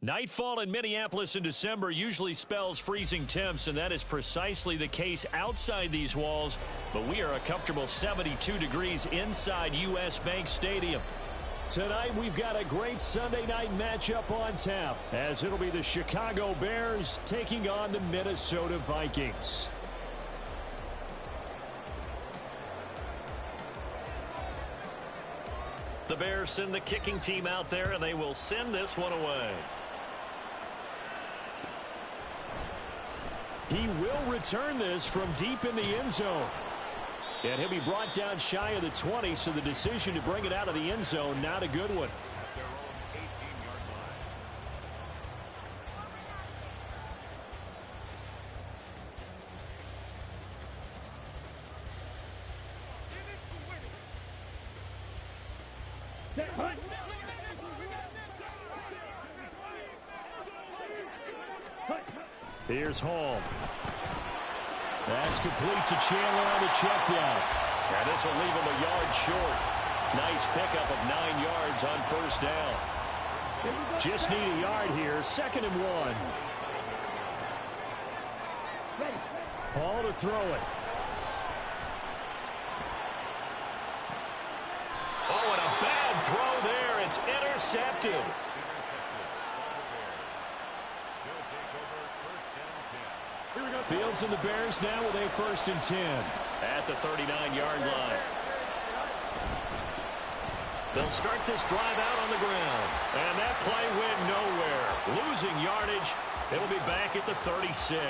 Nightfall in Minneapolis in December usually spells freezing temps, and that is precisely the case outside these walls. But we are a comfortable 72 degrees inside U.S. Bank Stadium. Tonight we've got a great Sunday night matchup on tap, as it'll be the Chicago Bears taking on the Minnesota Vikings. The Bears send the kicking team out there, and they will send this one away. He will return this from deep in the end zone. And he'll be brought down shy of the 20, so the decision to bring it out of the end zone, not a good one. Here's Hall. That's complete to Chandler on the check down. And this will leave him a yard short. Nice pickup of 9 yards on first down. Just need a yard here. 2nd and 1. Hall to throw it. Oh, and a bad throw there. It's intercepted. Fields and the Bears now with a 1st and 10. At the 39-yard line. They'll start this drive out on the ground. And that play went nowhere. Losing yardage. It'll be back at the 36.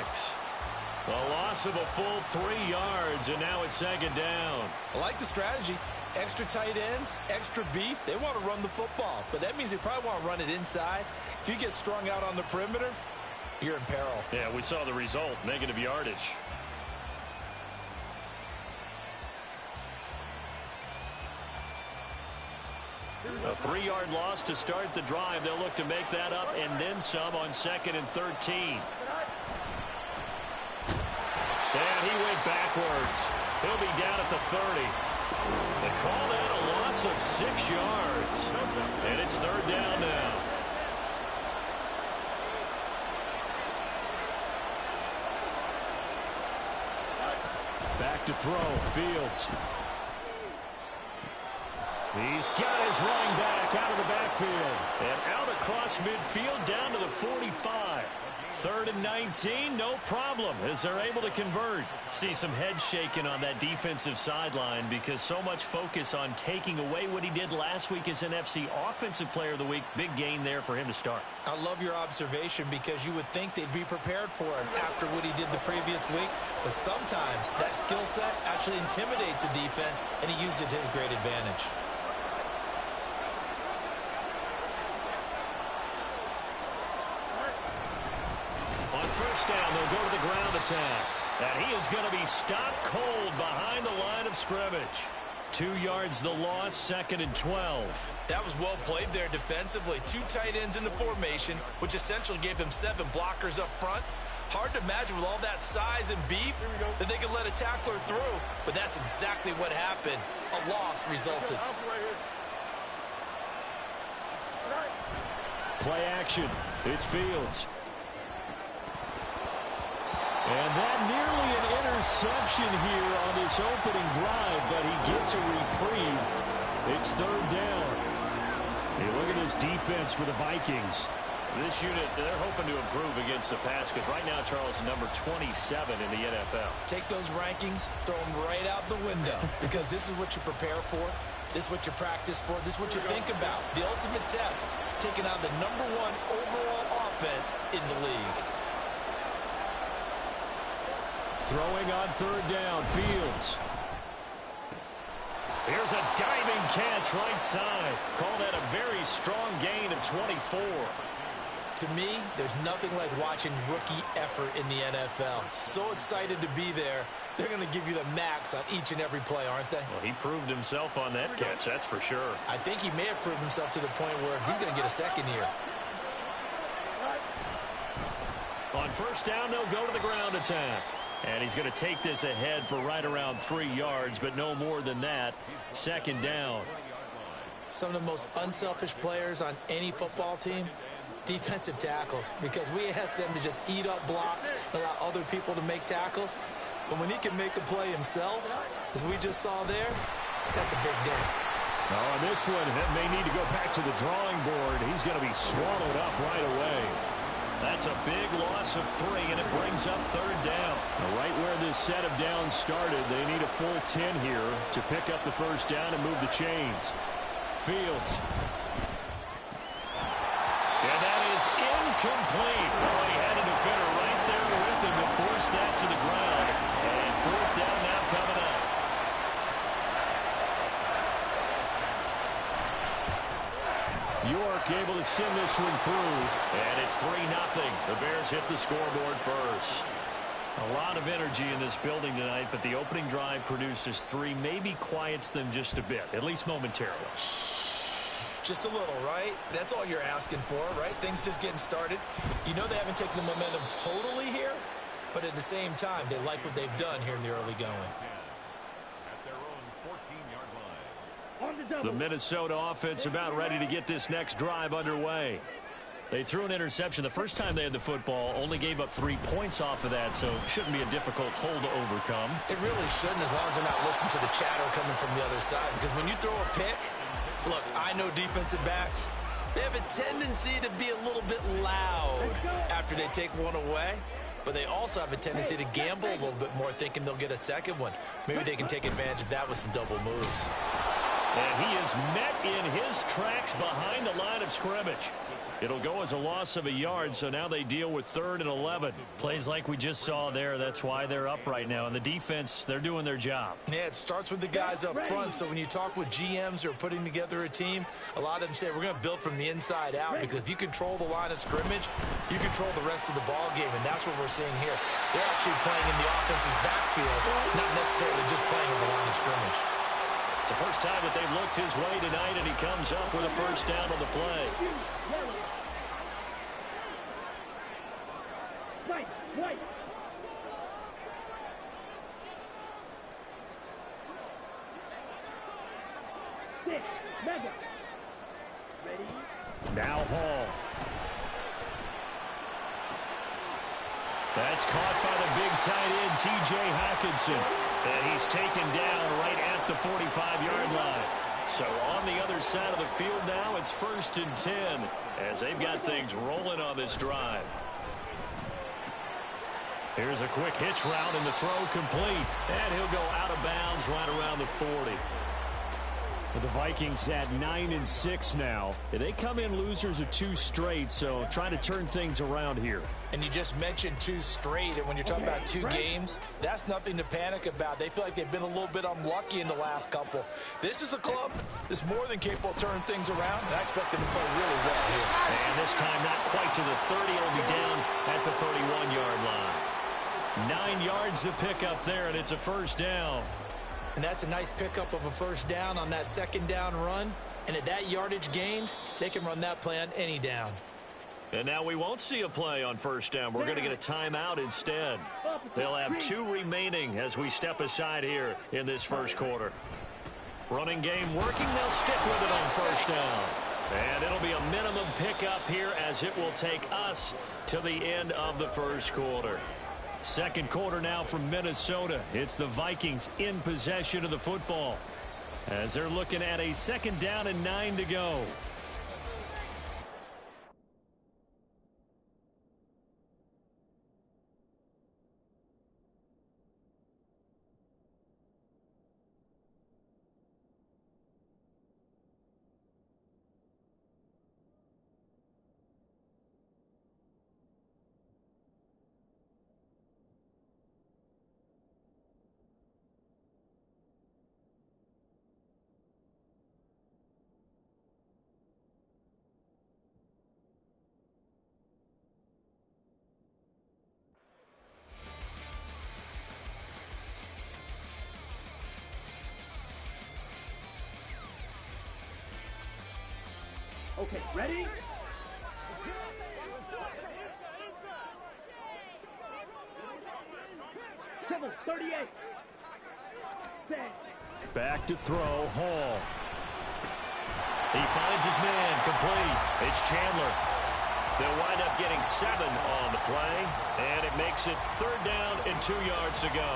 A loss of a full 3 yards, and now it's 2nd down. I like the strategy. Extra tight ends, extra beef. They want to run the football, but that means they probably want to run it inside. If you get strung out on the perimeter, you're in peril. Yeah, we saw the result, negative yardage. A 3-yard loss to start the drive. They'll look to make that up and then some on 2nd and 13. And he went backwards. He'll be down at the 30. They call that a loss of 6 yards. And it's 3rd down now. Back to throw. Fields. He's got his running back out of the backfield. And out across midfield down to the 45. 3rd and 19, no problem, as they're able to convert. See some head shaking on that defensive sideline because so much focus on taking away what he did last week as NFC Offensive Player of the Week. Big gain there for him to start. I love your observation because you would think they'd be prepared for him after what he did the previous week. But sometimes that skill set actually intimidates a defense, and he used it to his great advantage. Down, they'll go to the ground attack. And he is going to be stopped cold behind the line of scrimmage. 2 yards the loss, 2nd and 12. That was well played there defensively. 2 tight ends in the formation, which essentially gave them 7 blockers up front. Hard to imagine with all that size and beef that they could let a tackler through. But that's exactly what happened. A loss resulted. Play action. It's Fields. And that nearly an interception here on this opening drive, but he gets a reprieve. It's 3rd down. Hey, look at this defense for the Vikings. This unit, they're hoping to improve against the pass because right now Charles is number 27 in the NFL. Take those rankings, throw them right out the window because this is what you prepare for. This is what you practice for. This is what you think about. The ultimate test, taking on the #1 overall offense in the league. Throwing on 3rd down, Fields. Here's a diving catch right side. Call that a very strong gain of 24. To me, there's nothing like watching rookie effort in the NFL. So excited to be there. They're going to give you the max on each and every play, aren't they? Well, he proved himself on that catch, that's for sure. I think he may have proved himself to the point where he's going to get a second here. On 1st down, they'll go to the ground attack. And he's going to take this ahead for right around 3 yards, but no more than that. 2nd down. Some of the most unselfish players on any football team, defensive tackles, because we ask them to just eat up blocks and allow other people to make tackles. But when he can make a play himself, as we just saw there, that's a big day. Oh, this one may need to go back to the drawing board. He's going to be swallowed up right away. That's a big loss of 3, and it brings up 3rd down. Right where this set of downs started, they need a full 10 here to pick up the first down and move the chains. Fields. And that is incomplete. Well, he had a defender right there with him to force that to the ground. And 4th down now coming up. York able to send this one through. And it's 3-0. The Bears hit the scoreboard first. A lot of energy in this building tonight, but the opening drive produces 3, maybe quiets them just a bit, at least momentarily. Just a little, right? That's all you're asking for, right? Things just getting started. You know they haven't taken the momentum totally here, but at the same time, they like what they've done here in the early going. The Minnesota offense about ready to get this next drive underway. They threw an interception the first time they had the football, only gave up 3 points off of that, so it shouldn't be a difficult hole to overcome. It really shouldn't, as long as they're not listening to the chatter coming from the other side, because when you throw a pick, look, I know defensive backs, they have a tendency to be a little bit loud after they take one away, but they also have a tendency to gamble a little bit more, thinking they'll get a second one. Maybe they can take advantage of that with some double moves. And he is met in his tracks behind the line of scrimmage. It'll go as a loss of a yard, so now they deal with 3rd and 11. Plays like we just saw there, that's why they're up right now. And the defense, they're doing their job. Yeah, it starts with the guys up front, so when you talk with GMs who are putting together a team, a lot of them say we're going to build from the inside out, because if you control the line of scrimmage, you control the rest of the ball game, and that's what we're seeing here. They're actually playing in the offense's backfield, not necessarily just playing in the line of scrimmage. It's the first time that they've looked his way tonight, and he comes up with a first down on the play. Now Hall. That's caught by the big tight end, T.J. Hockenson. And he's taken down right at the 45-yard line. So on the other side of the field now, it's 1st and 10 as they've got things rolling on this drive. Here's a quick hitch route and the throw complete. And he'll go out of bounds right around the 40. The Vikings at 9-6 now. They come in losers of 2 straight, so trying to turn things around here. And you just mentioned 2 straight, and when you're talking about 2 games, that's nothing to panic about. They feel like they've been a little bit unlucky in the last couple. This is a club that's more than capable of turning things around, and I expect them to play really well here. And this time not quite to the 30. It'll be down at the 31-yard line. 9 yards to pick up there, and it's a first down. And that's a nice pickup of a first down on that 2nd down run. And at that yardage gained, they can run that play on any down. And now we won't see a play on first down. We're going to get a timeout instead. They'll have 2 remaining as we step aside here in this first quarter. Running game working. They'll stick with it on first down. And it'll be a minimum pickup here as it will take us to the end of the first quarter. Second quarter now from Minnesota. It's the Vikings in possession of the football as they're looking at a 2nd down and 9 to go. Okay, ready? Triple 38. Back to throw, Hall. He finds his man, complete. It's Chandler. They'll wind up getting 7 on the play, and it makes it 3rd down and 2 yards to go.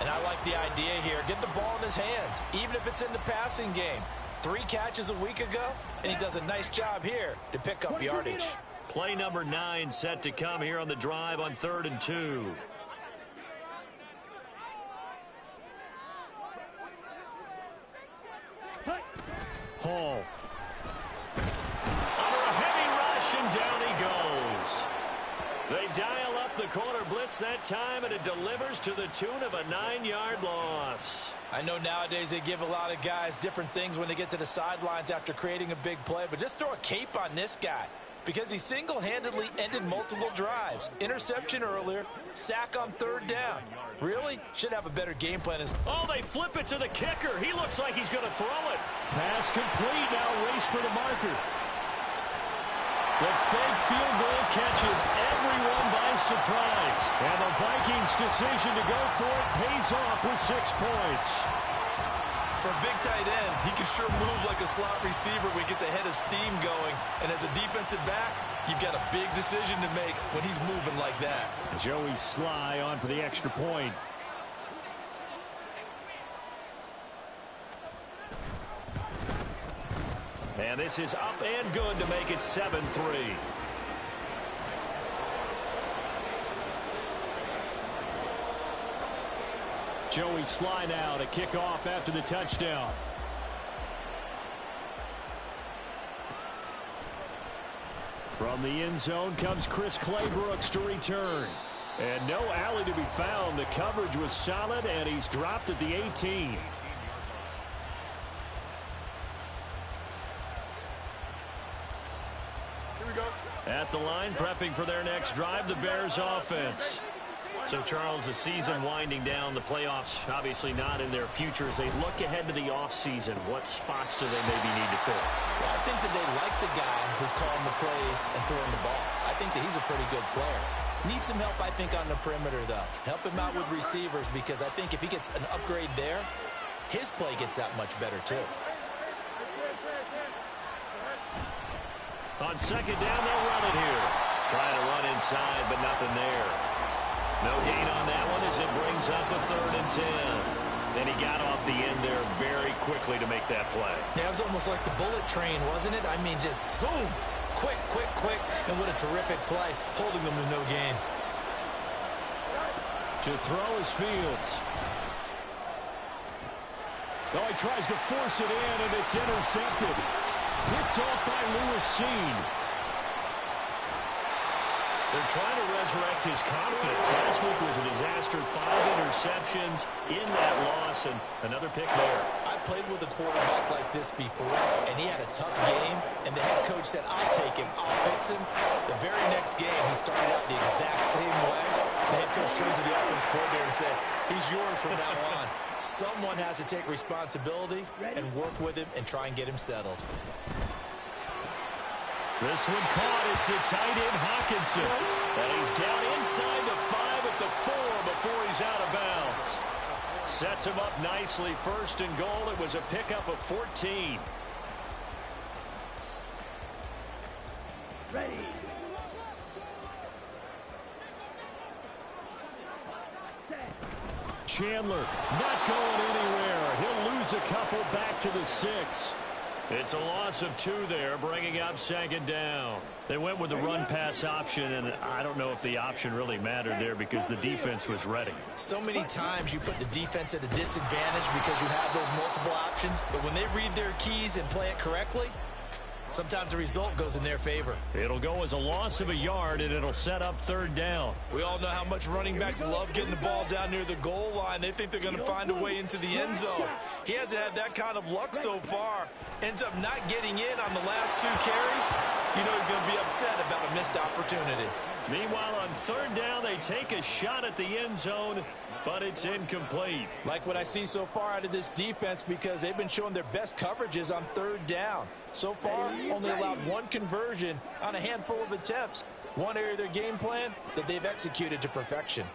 And I like the idea here. Get the ball in his hands, even if it's in the passing game. 3 catches a week ago, and he does a nice job here to pick up yardage. Play number 9 set to come here on the drive on 3rd and 2. Hall. Under a heavy rush, and down he goes. They dial up the corner blitz that time, and it delivers to the tune of a 9-yard loss. I know nowadays they give a lot of guys different things when they get to the sidelines after creating a big play, but just throw a cape on this guy because he single-handedly ended multiple drives. Interception earlier, sack on 3rd down. Really? Should have a better game plan. Oh, they flip it to the kicker. He looks like he's going to throw it. Pass complete. Now race for the marker. The fake field goal catches everyone by surprise. And the Vikings' decision to go for it pays off with 6 points. For a big tight end, he can sure move like a slot receiver when he gets a head of steam going. And as a defensive back, you've got a big decision to make when he's moving like that. Joey Sly on for the extra point. And this is up and good to make it 7-3. Joey Sly now to kick off after the touchdown. From the end zone comes Chris Claybrooks to return. And no alley to be found. The coverage was solid, and he's dropped at the 18. At the line, prepping for their next drive, the Bears offense. So, Charles, the season winding down, the playoffs obviously not in their future. As they look ahead to the offseason, what spots do they maybe need to fill? Well, I think that they like the guy who's calling the plays and throwing the ball. I think that he's a pretty good player. Needs some help, I think, on the perimeter, though. Help him out with receivers, because I think if he gets an upgrade there, his play gets that much better, too. On 2nd down, they'll run it here. Trying to run inside, but nothing there. No gain on that one as it brings up a 3rd and 10. And he got off the end there very quickly to make that play. Yeah, it was almost like the bullet train, wasn't it? I mean, just zoom. Quick, quick, quick. And what a terrific play, holding them with no gain. To throw is Fields. Oh, he tries to force it in, and it's intercepted. Picked off by Lewis Cine. They're trying to resurrect his confidence. Last week was a disaster. 5 interceptions in that loss, and another pick there. I played with a quarterback like this before, and he had a tough game, and the head coach said, I'll take him, I'll fix him. The very next game, he started out the exact same way. The head coach turned to the offense coordinator and said, he's yours from now on. Someone has to take responsibility and work with him and try and get him settled. This one caught. It's the tight end Hockenson. And he's down inside the 5 at the 4 before he's out of bounds. Sets him up nicely. 1st and goal. It was a pickup of 14. Ready. Chandler not going anywhere. He'll lose a couple back to the 6. It's a loss of 2 there, bringing up 2nd down. They went with the run-pass option, and I don't know if the option really mattered there because the defense was ready. So many times you put the defense at a disadvantage because you have those multiple options, but when they read their keys and play it correctly, sometimes the result goes in their favor. It'll go as a loss of a yard, and it'll set up 3rd down. We all know how much running backs love getting the ball down near the goal line. They think they're going to find a way into the end zone. He hasn't had that kind of luck so far. Ends up not getting in on the last 2 carries. You know he's going to be upset about a missed opportunity. Meanwhile, on 3rd down, they take a shot at the end zone, but it's incomplete. Like what I see so far out of this defense, because they've been showing their best coverages on 3rd down. So far, only allowed 1 conversion on a handful of attempts. One area of their game plan that they've executed to perfection.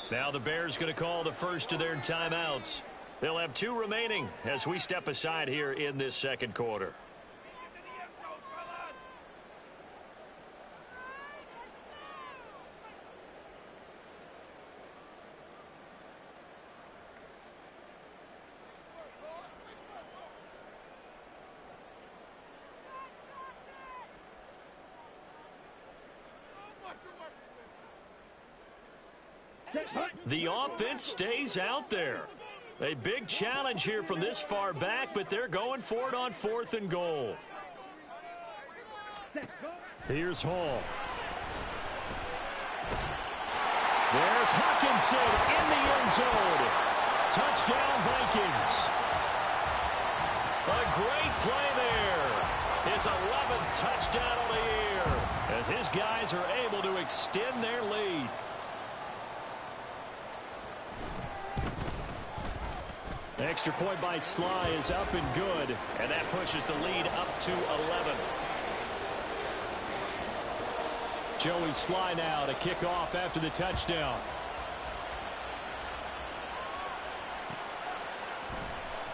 Now the Bears going to call the first of their timeouts. They'll have 2 remaining as we step aside here in this second quarter. The offense stays out there. A big challenge here from this far back, but they're going for it on 4th and goal. Here's Hall. There's Hawkinson in the end zone. Touchdown, Vikings. A great play there. His 11th touchdown on the year as his guys are able to extend their lead. Extra point by Sly is up and good. And that pushes the lead up to 11. Joey Sly now to kick off after the touchdown.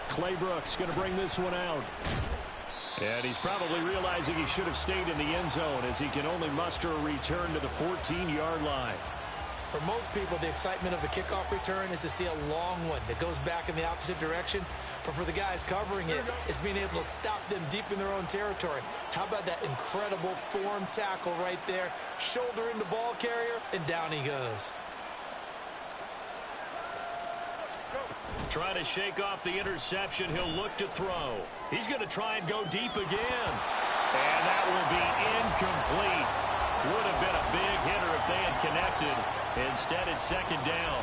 Clay Brooks going to bring this one out. And he's probably realizing he should have stayed in the end zone as he can only muster a return to the 14-yard line. For most people, the excitement of the kickoff return is to see a long one that goes back in the opposite direction. But for the guys covering it, it's being able to stop them deep in their own territory. How about that incredible form tackle right there? Shoulder into ball carrier, and down he goes. Trying to shake off the interception. He'll look to throw. He's going to try and go deep again. And that will be incomplete. Would have been a big hitter if they had connected. Instead, it's 2nd down.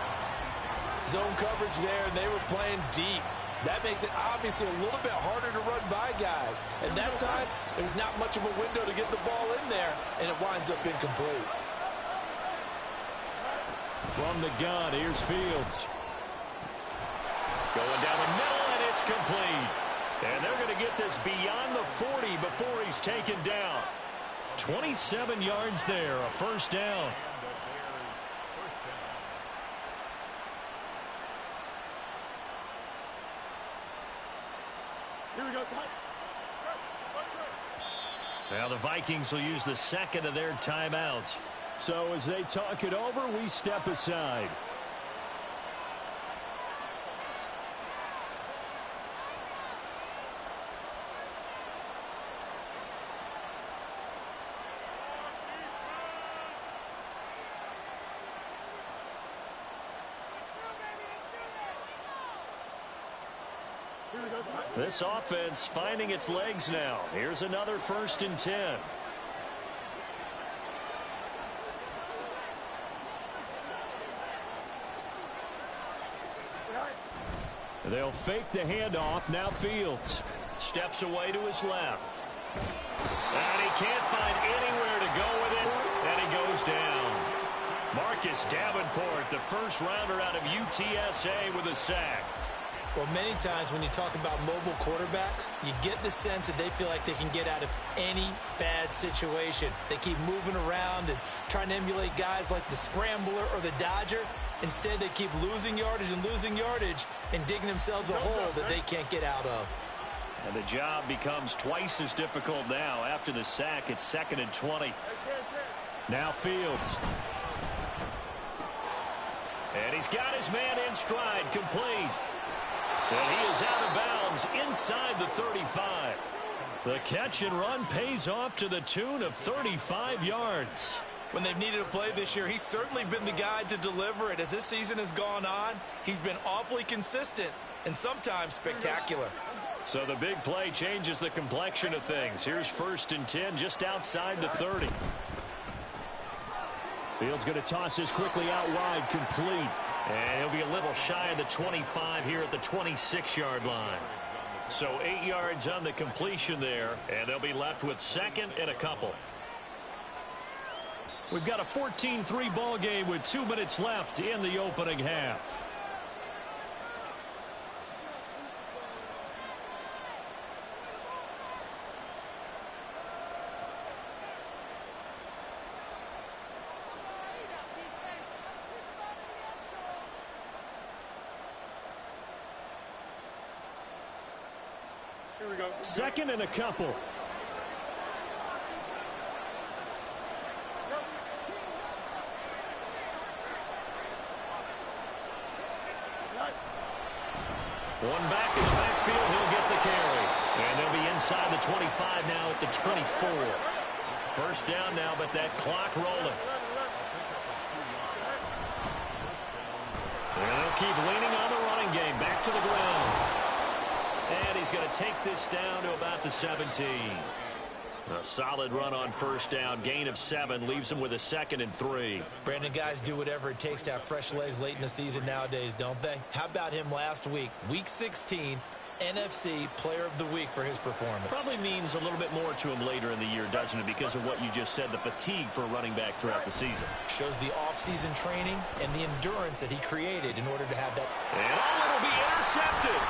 Zone coverage there, and they were playing deep. That makes it obviously a little bit harder to run by guys. And that time, there's not much of a window to get the ball in there, and it winds up incomplete. From the gun, here's Fields. Going down the middle, and it's complete. And they're going to get this beyond the 40 before he's taken down. 27 yards there, a 1st down. Here we go, Now the Vikings will use the 2nd of their timeouts. So as they talk it over, we step aside. This offense finding its legs now. Here's another 1st and 10. They'll fake the handoff. Now Fields. Steps away to his left. And he can't find anywhere to go with it. And he goes down. Marcus Davenport, the 1st rounder out of UTSA with a sack. Well, many times when you talk about mobile quarterbacks, you get the sense that they feel like they can get out of any bad situation. They keep moving around and trying to emulate guys like the Scrambler or the Dodger. Instead, they keep losing yardage and digging themselves a hole that they can't get out of. And the job becomes twice as difficult now. After the sack, it's 2nd and 20. Now Fields. And he's got his man in stride, complete. And he is out of bounds inside the 35. The catch and run pays off to the tune of 35 yards. When they've needed a play this year, he's certainly been the guy to deliver it. As this season has gone on, he's been awfully consistent and sometimes spectacular. So the big play changes the complexion of things. Here's 1st and 10 just outside the 30. Fields going to toss this quickly out wide, complete. And he'll be a little shy of the 25 here at the 26-yard line. So 8 yards on the completion there, and they'll be left with 2nd and a couple. We've got a 14-3 ball game with 2 minutes left in the opening half. 2nd and a couple. One back in the backfield, he'll get the carry. And they'll be inside the 25 now at the 24. First down now, but that clock rolling. And they'll keep leaning on the running game. Back to the ground. And he's going to take this down to about the 17. A solid run on first down. Gain of 7 leaves him with a 2nd and 3. Brandon, guys do whatever it takes to have fresh legs late in the season nowadays, don't they? How about him last week? Week 16, NFC Player of the Week for his performance. Probably means a little bit more to him later in the year, doesn't it? Because of what you just said, the fatigue for a running back throughout the season. Shows the off-season training and the endurance that he created in order to have that. And it'll be intercepted.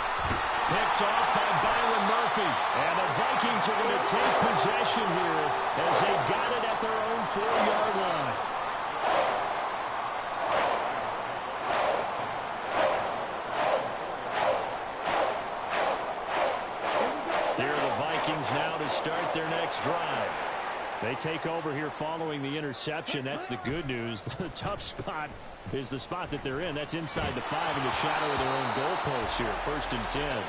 Picked off by Byron Murphy. And the Vikings are going to take possession here as they've got it at their own 4-yard line. Here are the Vikings now to start their next drive. They take over here following the interception. That's the good news. The tough spot is the spot that they're in. That's inside the 5 in the shadow of their own goalpost here. 1st and 10.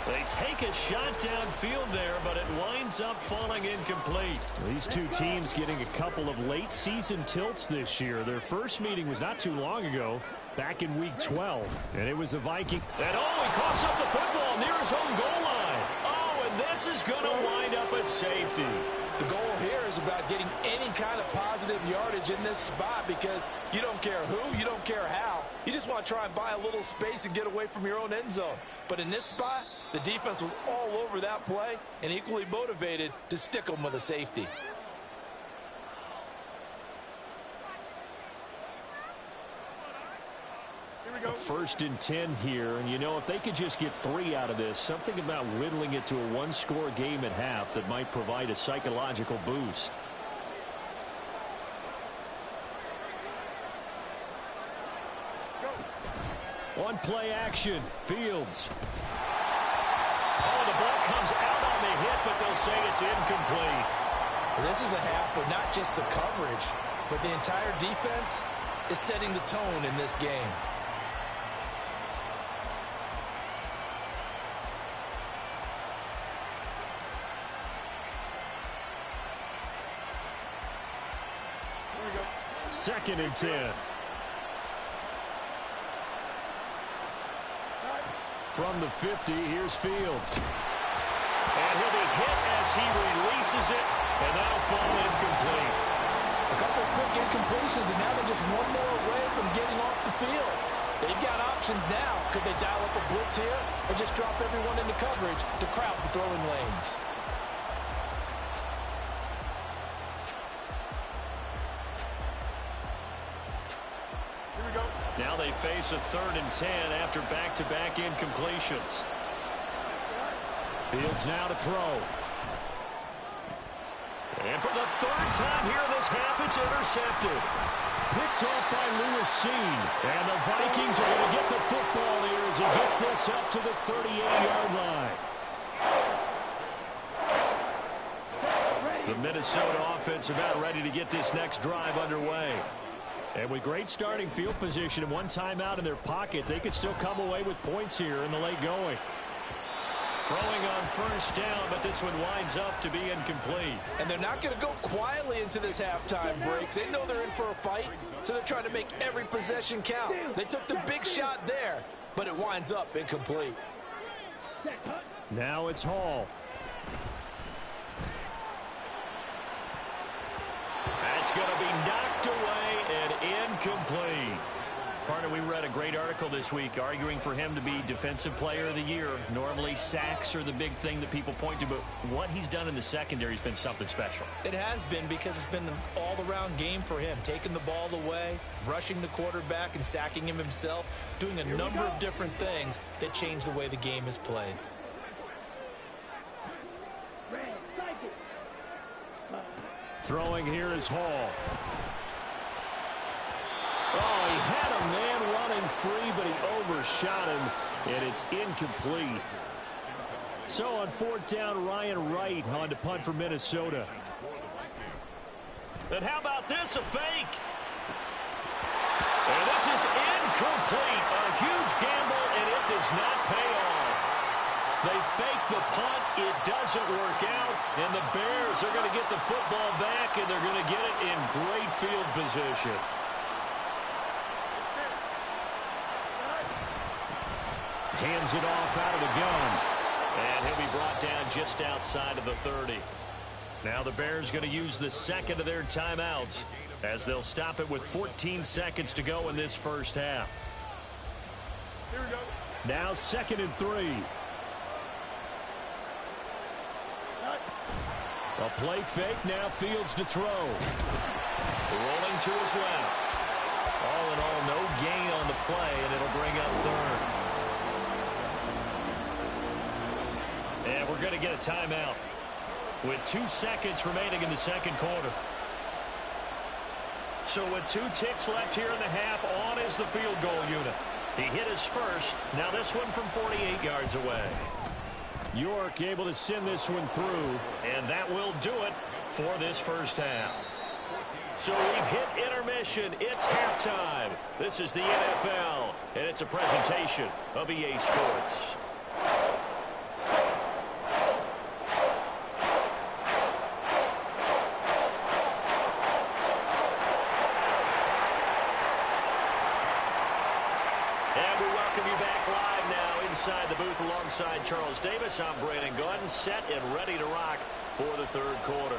They take a shot downfield there, but it winds up falling incomplete. These two teams getting a couple of late season tilts this year. Their first meeting was not too long ago, back in week 12. And it was the Vikings. And he coughs up the football near his own goal line. Oh, and this is going to wind up a safety. The goal here is about getting any kind of positive yardage in this spot because you don't care who, you don't care how. You just want to try and buy a little space and get away from your own end zone. But in this spot, the defense was all over that play and equally motivated to stick them with a safety. A 1st and 10 here, and you know, if they could just get 3 out of this, something about whittling it to a 1-score game at half that might provide a psychological boost. On play action, Fields. Oh, the ball comes out on the hit, but they'll say it's incomplete. This is a half where not just the coverage, but the entire defense is setting the tone in this game. Second and 10. From the 50, here's Fields. And he'll be hit as he releases it, and that'll fall incomplete. A couple of quick incompletions, and now they're just one more away from getting off the field. They've got options now. Could they dial up a blitz here or just drop everyone into coverage to crowd the throwing lanes? Now they face a 3rd and 10 after back-to-back incompletions. Fields now to throw. And for the 3rd time here in this half, it's intercepted. Picked off by Lewis Cine. And the Vikings are going to get the football here as he gets this up to the 38-yard line. The Minnesota offense about ready to get this next drive underway. And with great starting field position and one timeout in their pocket, they could still come away with points here in the late going. Throwing on first down, but this one winds up to be incomplete. And they're not going to go quietly into this halftime break. They know they're in for a fight, so they're trying to make every possession count. They took the big shot there, but it winds up incomplete. Now it's Hall. That's going to be knocked away and incomplete. Partner, we read a great article this week arguing for him to be Defensive Player of the Year. Normally, sacks are the big thing that people point to, but what he's done in the secondary has been something special. It has been because it's been an all-around game for him, taking the ball away, rushing the quarterback and sacking him himself, doing a number of different things that change the way the game is played. Throwing here is Hall. Oh, he had a man running free, but he overshot him, and it's incomplete. So on fourth down, Ryan Wright on to punt for Minnesota. And how about this, a fake? And this is incomplete. A huge gamble, and it does not pay off. They fake the punt. It doesn't work out. And the Bears are going to get the football back, and they're going to get it in great field position. Hands it off out of the gun. And he'll be brought down just outside of the 30. Now the Bears going to use the second of their timeouts as they'll stop it with 14 seconds to go in this first half. Here we go. Now 2nd and 3. A play fake. Now Fields to throw. Rolling to his left. All in all, no gain on the play, and it'll bring up 3rd. And we're going to get a timeout with 2 seconds remaining in the second quarter. So with 2 ticks left here in the half, on is the field goal unit. He hit his first. Now this one from 48 yards away. York able to send this one through. And that will do it for this first half. So we've hit intermission. It's halftime. This is the NFL, and it's a presentation of EA Sports. Inside the booth alongside Charles Davis, I'm Brandon Gaudin, set and ready to rock for the third quarter.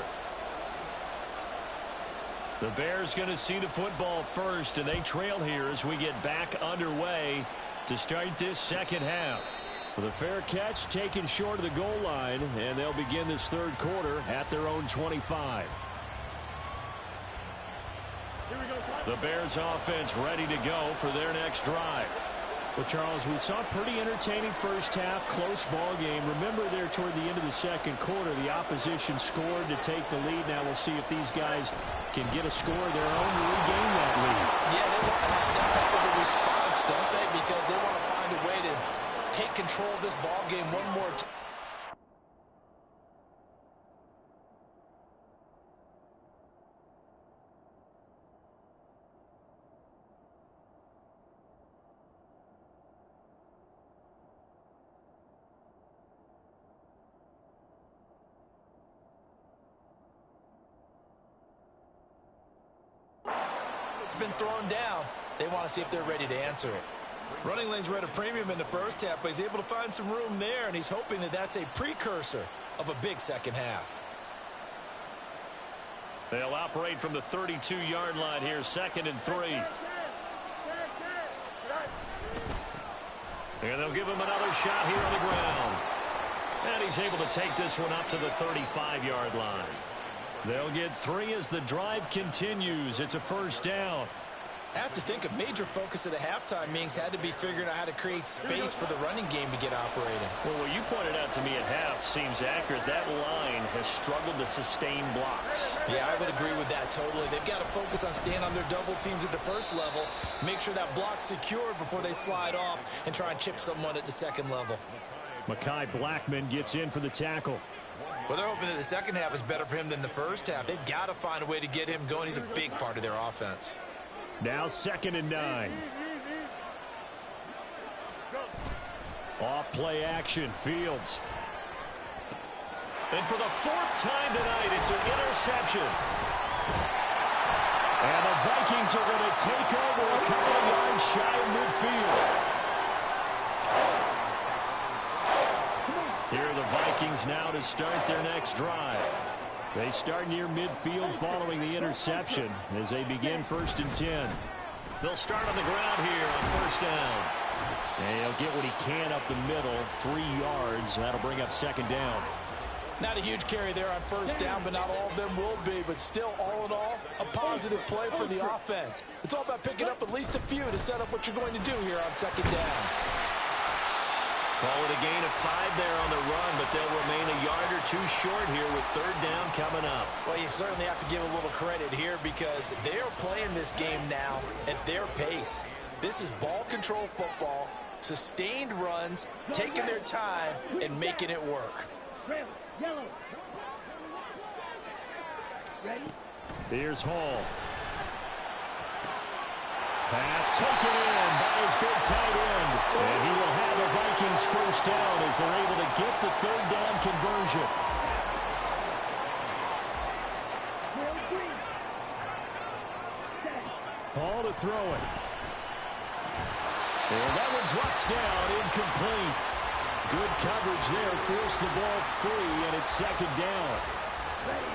The Bears going to see the football first, and they trail here as we get back underway to start this second half. With a fair catch taken short of the goal line, and they'll begin this third quarter at their own 25. The Bears offense ready to go for their next drive. Well, Charles, we saw a pretty entertaining first half, close ball game. Remember there toward the end of the second quarter, the opposition scored to take the lead. Now we'll see if these guys can get a score of their own to regain that lead. Yeah, they want to have that type of a response, don't they? Because they want to find a way to take control of this ball game one more time. It's been thrown down. They want to see if they're ready to answer it. Running lanes were at a premium in the first half, but he's able to find some room there, and he's hoping that that's a precursor of a big second half. They'll operate from the 32-yard line here, 2nd and 3. And they'll give him another shot here on the ground. And he's able to take this one up to the 35-yard line. They'll get 3 as the drive continues. It's a first down. I have to think a major focus of the halftime meetings had to be figuring out how to create space for the running game to get operating. Well, what you pointed out to me at half seems accurate. That line has struggled to sustain blocks. Yeah, I would agree with that totally. They've got to focus on staying on their double teams at the first level, make sure that block's secured before they slide off, and try and chip someone at the second level. Mekhi Blackmon gets in for the tackle. Well, they're hoping that the second half is better for him than the first half. They've got to find a way to get him going. He's a big part of their offense. Now 2nd and 9. Off play action. Fields. And for the 4th time tonight, it's an interception. And the Vikings are going to take over a couple of yards shy of midfield. Here are the Vikings now to start their next drive. They start near midfield following the interception as they begin 1st and 10. They'll start on the ground here on 1st down. And he'll get what he can up the middle, 3 yards. That'll bring up 2nd down. Not a huge carry there on 1st down, but not all of them will be. But still, all in all, a positive play for the offense. It's all about picking up at least a few to set up what you're going to do here on 2nd down. Call it a gain of 5 there on the run, but they'll remain a yard or 2 short here with 3rd down coming up. Well, you certainly have to give a little credit here because they're playing this game now at their pace. This is ball control football, Sustained runs, taking their time, and making it work. Trail, yellow. Ready? Here's Hall. Pass taken in by his big tight end. And he will have the Vikings first down as they're able to get the third down conversion. Trail three. Set. Hall to throw it. And that one drops down, incomplete. Good coverage there, forced the ball free, and it's second down. Ready.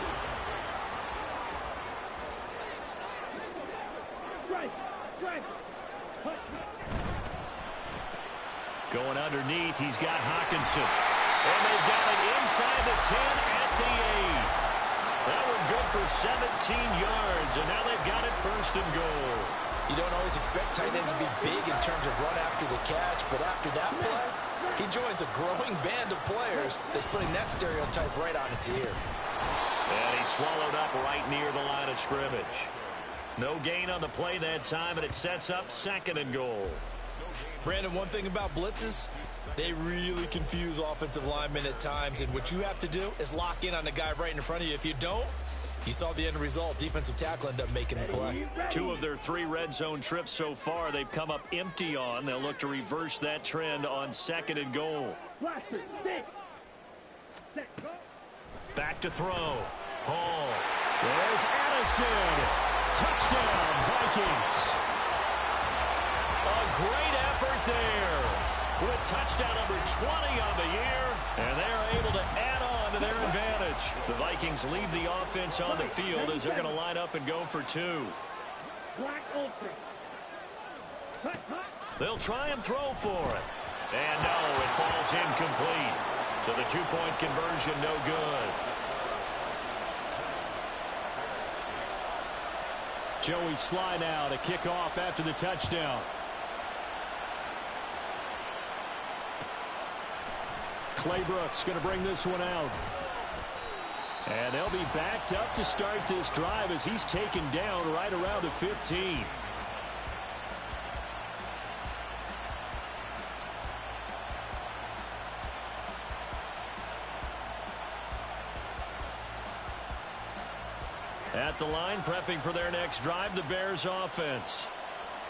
Strike. Strike. Cut. Going underneath, he's got Hockenson. And they've got it inside the 10 at the 8. That one good for 17 yards, and now they've got it first and goal. You don't always expect tight ends to be big in terms of run after the catch, but after that play, he joins a growing band of players that's putting that stereotype right on its ear. And he's swallowed up right near the line of scrimmage. No gain on the play that time, and it sets up second and goal. Brandon, one thing about blitzes, they really confuse offensive linemen at times, and what you have to do is lock in on the guy right in front of you. If you don't, you saw the end result. Defensive tackle ended up making the play. 2 of their 3 red zone trips so far, they've come up empty on. They'll look to reverse that trend on second and goal. Blaster. Sit. Set. Go. Back to throw. Hall. There's Addison. Touchdown, Vikings. A great effort there. With touchdown number 20 on the year, and they're able to add on to their advantage. The Vikings leave the offense on the field as they're going to line up and go for 2. Black ultra. Cut. Cut. They'll try and throw for it. And no, it falls incomplete. So the 2-point conversion no good. Joey Sly now to kick off after the touchdown. Claybrooks going to bring this one out. And they'll be backed up to start this drive as he's taken down right around the 15. At the line, prepping for their next drive, the Bears offense.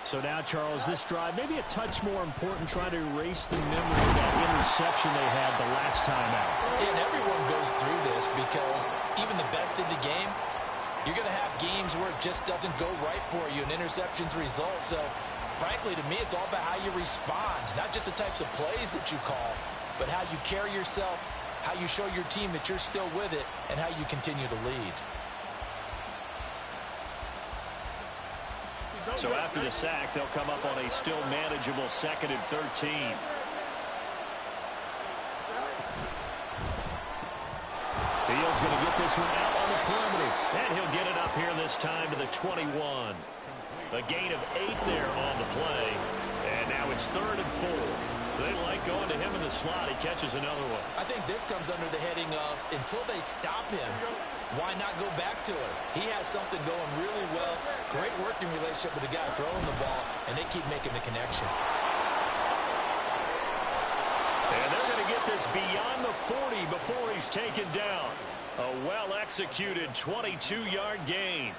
So now, Charles, this drive maybe a touch more important, trying to erase the memory of that interception they had the last time out. Yeah, and everyone goes through this because even the best in the game, you're going to have games where it just doesn't go right for you, and interceptions result. So, frankly, to me, it's all about how you respond, not just the types of plays that you call, but how you carry yourself, how you show your team that you're still with it, and how you continue to lead. So after the sack, they'll come up on a still manageable 2nd and 13. Fields going to get this one out on the perimeter. And he'll get it up here this time to the 21. A gain of 8 there on the play. And now it's 3rd and 4. They like going to him in the slot. He catches another one. I think this comes under the heading of, until they stop him, why not go back to it? He has something going really well. Great working relationship with the guy throwing the ball, and they keep making the connection. And they're going to get this beyond the 40 before he's taken down. A well-executed 22-yard gain.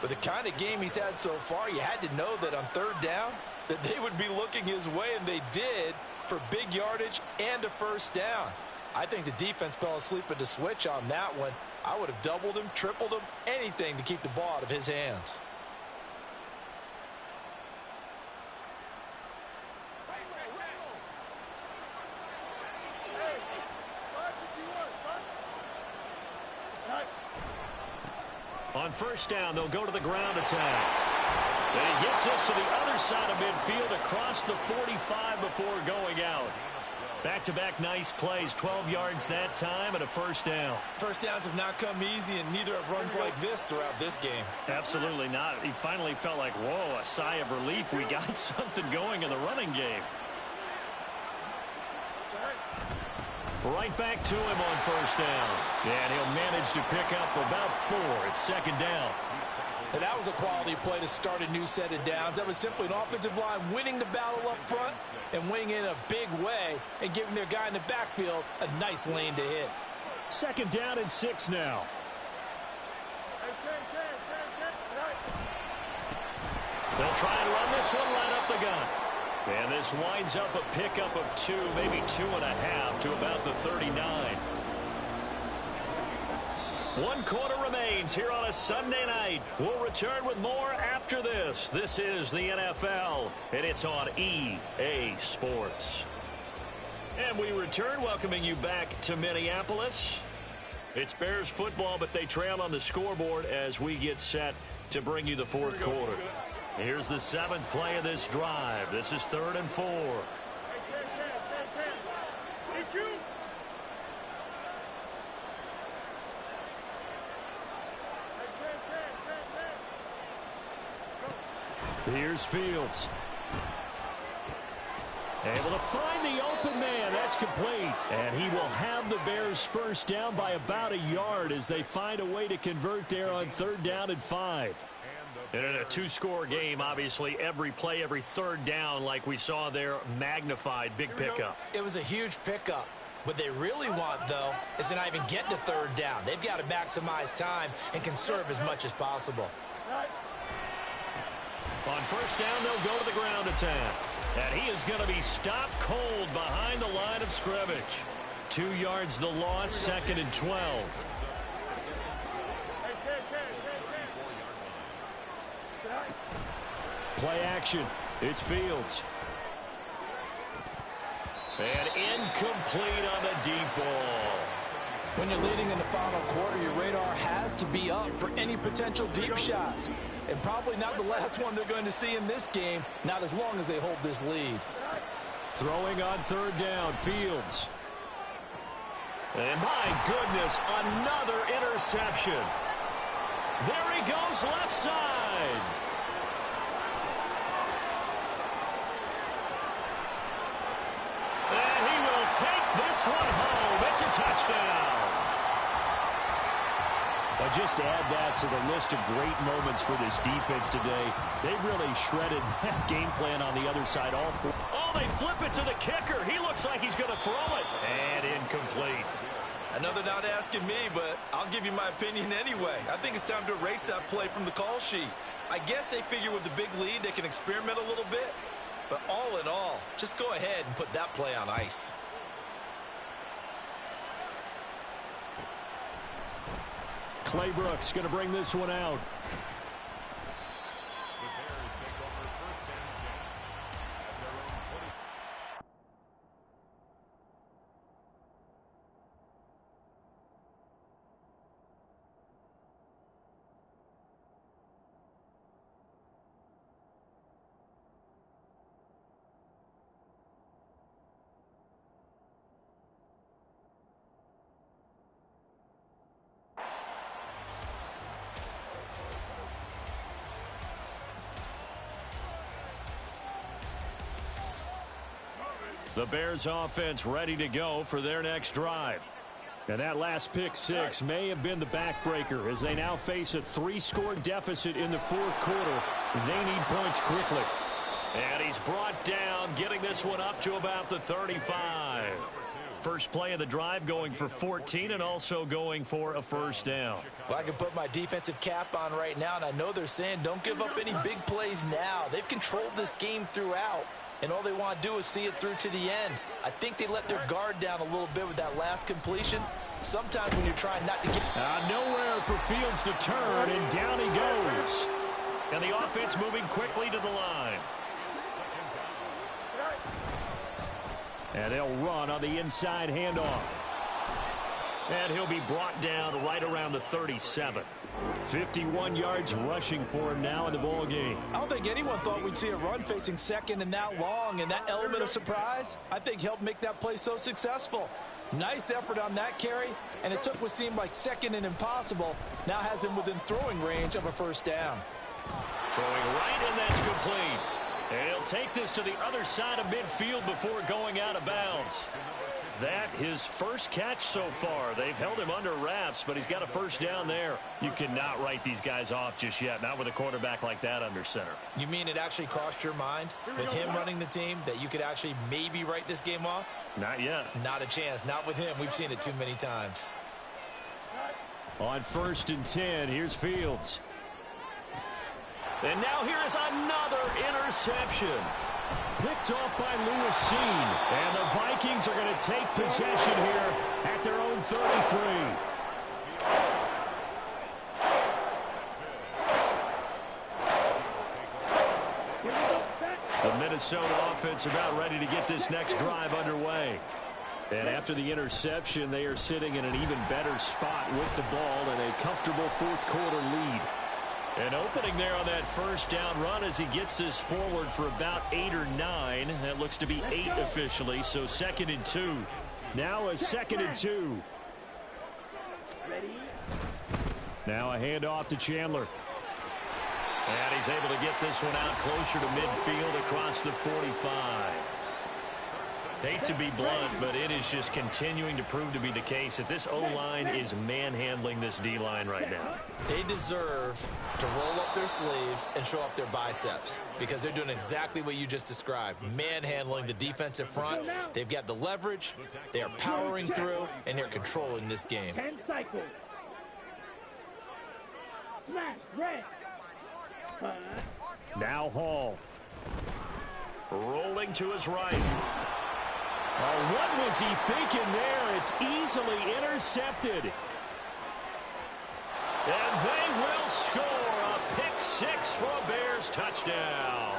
With the kind of game he's had so far, you had to know that on 3rd down, that they would be looking his way, and they did, for big yardage and a first down. I think the defense fell asleep at the switch on that one. I would have doubled him, tripled him, anything to keep the ball out of his hands. On first down, they'll go to the ground attack. And he gets us to the other side of midfield across the 45 before going out. Back-to-back nice plays, 12 yards that time and a first down. First downs have not come easy, and neither have runs like this throughout this game. Absolutely not. He finally felt like, whoa, a sigh of relief. We got something going in the running game. Right back to him on first down. And he'll manage to pick up about 4 at second down. And that was a quality play to start a new set of downs. That was simply an offensive line winning the battle up front and winning in a big way and giving their guy in the backfield a nice lane to hit. 2nd down and 6 now. They'll try and run this one right up the gut. And this winds up a pickup of 2, maybe 2.5 to about the 39. 1 quarter remains here on a Sunday night. We'll return with more after this. This is the NFL, and it's on EA Sports. And we return, welcoming you back to Minneapolis. It's Bears football, but they trail on the scoreboard as we get set to bring you the 4th quarter. Here's the 7th play of this drive. This is 3rd and 4. Here's Fields. Able to find the open man. That's complete. And he will have the Bears 1st down by about a yard as they find a way to convert there on 3rd down and 5. And in a 2-score game, obviously, every play, every 3rd down, like we saw there, magnified, big pickup. It was a huge pickup. What they really want, though, is to not even get to 3rd down. They've got to maximize time and conserve as much as possible. On 1st down, they'll go to the ground attack. And he is going to be stopped cold behind the line of scrimmage. 2 yards the loss, 2nd and 12. Play action. It's Fields. And incomplete on the deep ball. When you're leading in the final quarter, your radar has to be up for any potential deep shots. And probably not the last one they're going to see in this game, not as long as they hold this lead. Throwing on 3rd down, Fields. And my goodness, another interception. There he goes left side. And he will take this one home. It's a touchdown. But just to add that to the list of great moments for this defense today, they've really shredded that game plan on the other side. Oh, they flip it to the kicker. He looks like he's going to throw it. And incomplete. I know they're not asking me, but I'll give you my opinion anyway. I think it's time to erase that play from the call sheet. I guess they figure with the big lead they can experiment a little bit. But all in all, just go ahead and put that play on ice. Clay Brooks going to bring this one out. The Bears offense ready to go for their next drive. And that last pick 6 may have been the backbreaker as they now face a 3-score deficit in the 4th quarter. They need points quickly. And he's brought down, getting this one up to about the 35. First play of the drive going for 14 and also going for a 1st down. Well, I can put my defensive cap on right now, and I know they're saying don't give up any big plays now. They've controlled this game throughout. And all they want to do is see it through to the end. I think they let their guard down a little bit with that last completion. Sometimes when you're trying not to get... nowhere for Fields to turn, and down he goes. And the offense moving quickly to the line. And they'll run on the inside handoff. And he'll be brought down right around the 37. 51 yards rushing for him now in the ball game. I don't think anyone thought we'd see a run facing second and that long, and that element of surprise, I think, helped make that play so successful. Nice effort on that carry, and it took what seemed like second and impossible. Now has him within throwing range of a 1st down. Throwing right, and that's complete. And he'll take this to the other side of midfield before going out of bounds. that his first catch so far. They've held him under wraps, but he's got a first down there. You cannot write these guys off just yet, not with a quarterback like that under center. You mean it actually crossed your mind with him running the team that you could actually maybe write this game off? Not yet. Not a chance. Not with him. We've seen it too many times. On 1st and 10, here's Fields. And now here is another interception. Picked off by Lewis Cine. And the Vikings are going to take possession here at their own 33. The Minnesota offense about ready to get this next drive underway. And after the interception, they are sitting in an even better spot with the ball and a comfortable fourth-quarter lead. An opening there on that first down run as he gets this forward for about 8 or 9. That looks to be 8 officially, so 2nd and 2. Now a 2nd and 2. Now a handoff to Chandler. And he's able to get this one out closer to midfield across the 45. Hate to be blunt, but it is just continuing to prove to be the case that this O-line is manhandling this D-line right now. They deserve to roll up their sleeves and show up their biceps because they're doing exactly what you just described, manhandling the defensive front. They've got the leverage, they are powering through, and they're controlling this game. 10 cycles. Smash, red. Now Hall. Rolling to his right. Oh, what was he thinking there? It's easily intercepted. And they will score a pick 6 for a Bears touchdown.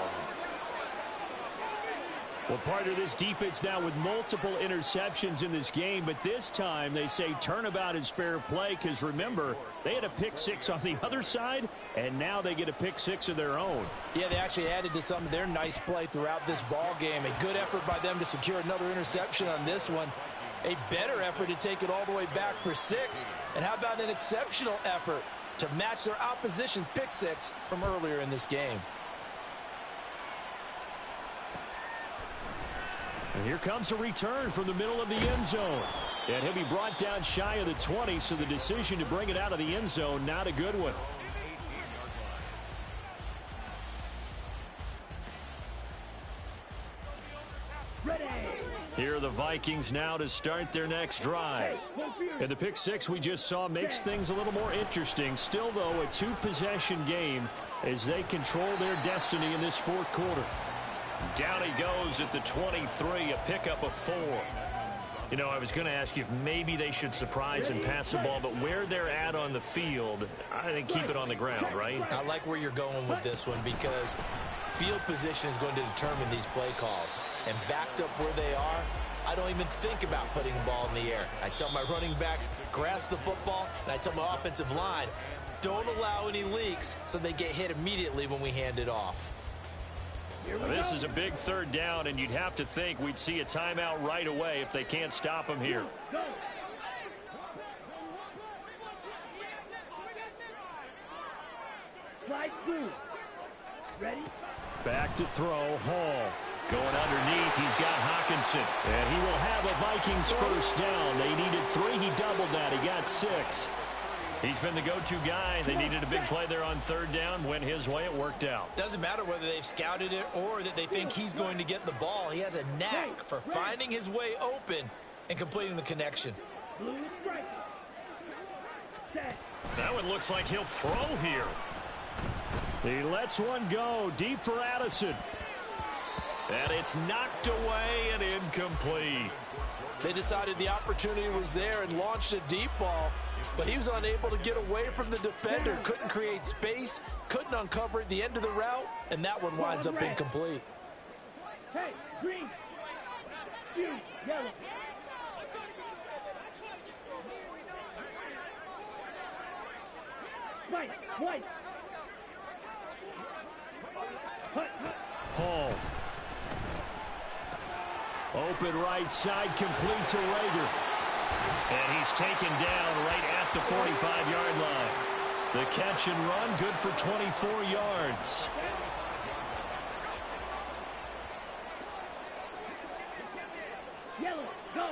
Well, part of this defense now with multiple interceptions in this game, but this time they say turnabout is fair play because, remember, they had a pick 6 on the other side, and now they get a pick 6 of their own. Yeah, they actually added to some of their nice play throughout this ball game. A good effort by them to secure another interception on this one. A better effort to take it all the way back for 6. And how about an exceptional effort to match their opposition's pick 6 from earlier in this game? And here comes a return from the middle of the end zone. And he'll be brought down shy of the 20, so the decision to bring it out of the end zone, not a good one. Ready. Here are the Vikings now to start their next drive. And the pick 6 we just saw makes things a little more interesting. Still, though, a 2-possession game as they control their destiny in this fourth quarter. Down he goes at the 23, a pickup of 4. You know, I was going to ask you if maybe they should surprise and pass the ball, but where they're at on the field, I think keep it on the ground, right? I like where you're going with this one because field position is going to determine these play calls. And backed up where they are, I don't even think about putting the ball in the air. I tell my running backs, grasp the football, and I tell my offensive line, don't allow any leaks so they get hit immediately when we hand it off. Now, this is a big 3rd down, and you'd have to think we'd see a timeout right away if they can't stop him here. Go. Slide through. Ready? Back to throw, Hall. Going underneath, he's got Hockenson. And he will have a Vikings first down. They needed 3, he doubled that, he got 6. He's been the go-to guy. They needed a big play there on 3rd down. Went his way, it worked out. Doesn't matter whether they've scouted it or that they think he's going to get the ball. He has a knack for finding his way open and completing the connection. Blue strike. Set. That one looks like he'll throw here. He lets one go deep for Addison. And it's knocked away and incomplete. They decided the opportunity was there and launched a deep ball, but he was unable to get away from the defender, couldn't create space, couldn't uncover at the end of the route, and that one winds up incomplete. Hey, green. You, yellow. White. Hut. Hall. Open right side, complete to Rager. And he's taken down right at the 45-yard line. The catch and run, good for 24 yards. Yellow, go.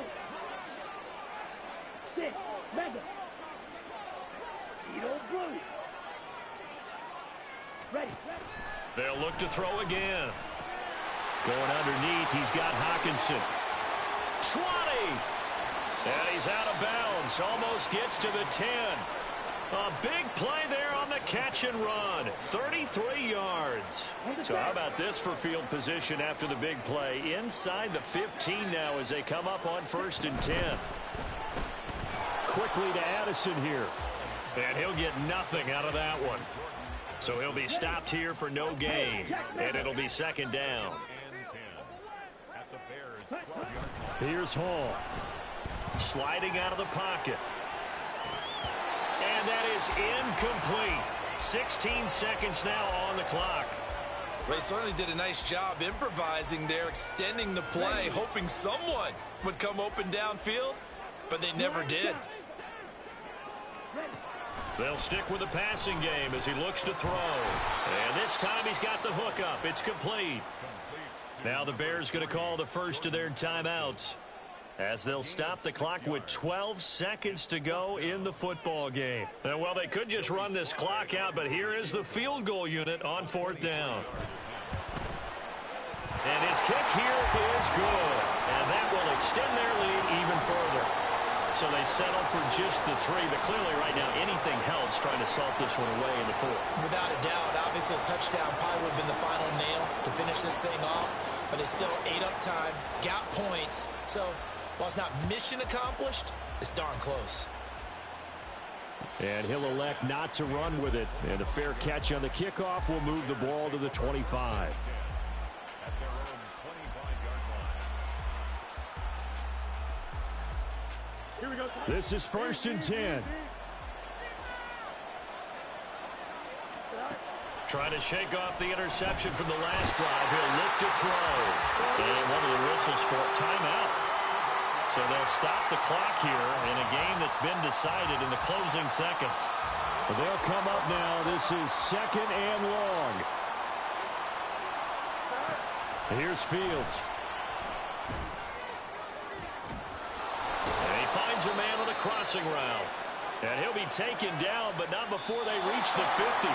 Six. Mega. Edo blue. Ready. They'll look to throw again. Going underneath, he's got Hockenson. 20. And he's out of bounds. Almost gets to the 10. A big play there on the catch and run. 33 yards. So how about this for field position after the big play? Inside the 15 now as they come up on 1st and 10. Quickly to Addison here. And he'll get nothing out of that one. So he'll be stopped here for no gain. And it'll be 2nd down. Here's Hall. Sliding out of the pocket. And that is incomplete. 16 seconds now on the clock. They certainly did a nice job improvising there, extending the play, hoping someone would come open downfield, but they never did. They'll stick with the passing game as he looks to throw. And this time he's got the hook up. It's complete. Now the Bears going to call the first of their timeouts as they'll stop the clock with 12 seconds to go in the football game. And well, they could just run this clock out, but here is the field goal unit on 4th down. And his kick here is good. And that will extend their lead even further. So they settle for just the 3, but clearly right now anything helps trying to salt this one away in the 4th. Without a doubt, obviously a touchdown probably would have been the final nail to finish this thing off, but it's still ate up time, got points. So while it's not mission accomplished, it's darn close. And he'll elect not to run with it. And a fair catch on the kickoff will move the ball to the 25. This is 1st and 10. Trying to shake off the interception from the last drive. He'll look to throw. And one of the whistles for a timeout. So they'll stop the clock here in a game that's been decided in the closing seconds. They'll come up now. This is 2nd and long. Here's Fields. And he finds a man on the crossing route. And he'll be taken down, but not before they reach the 50.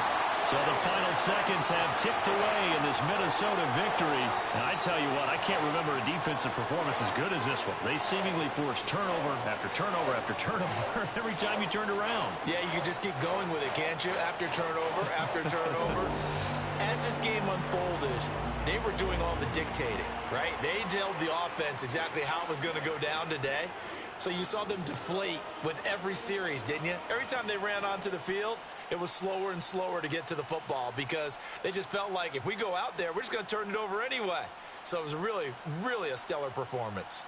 So the final seconds have ticked away in this Minnesota victory. And I tell you what, I can't remember a defensive performance as good as this one. They seemingly forced turnover after turnover after turnover every time you turned around. Yeah, you can just keep going with it, can't you? After turnover. As this game unfolded, they were doing all the dictating, right? They told the offense exactly how it was going to go down today. So you saw them deflate with every series, didn't you? Every time they ran onto the field, it was slower and slower to get to the football because they just felt like if we go out there, we're just going to turn it over anyway. So it was really, really a stellar performance.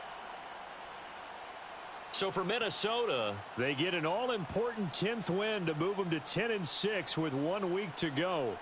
So for Minnesota, they get an all-important 10th win to move them to 10-6 with 1 week to go.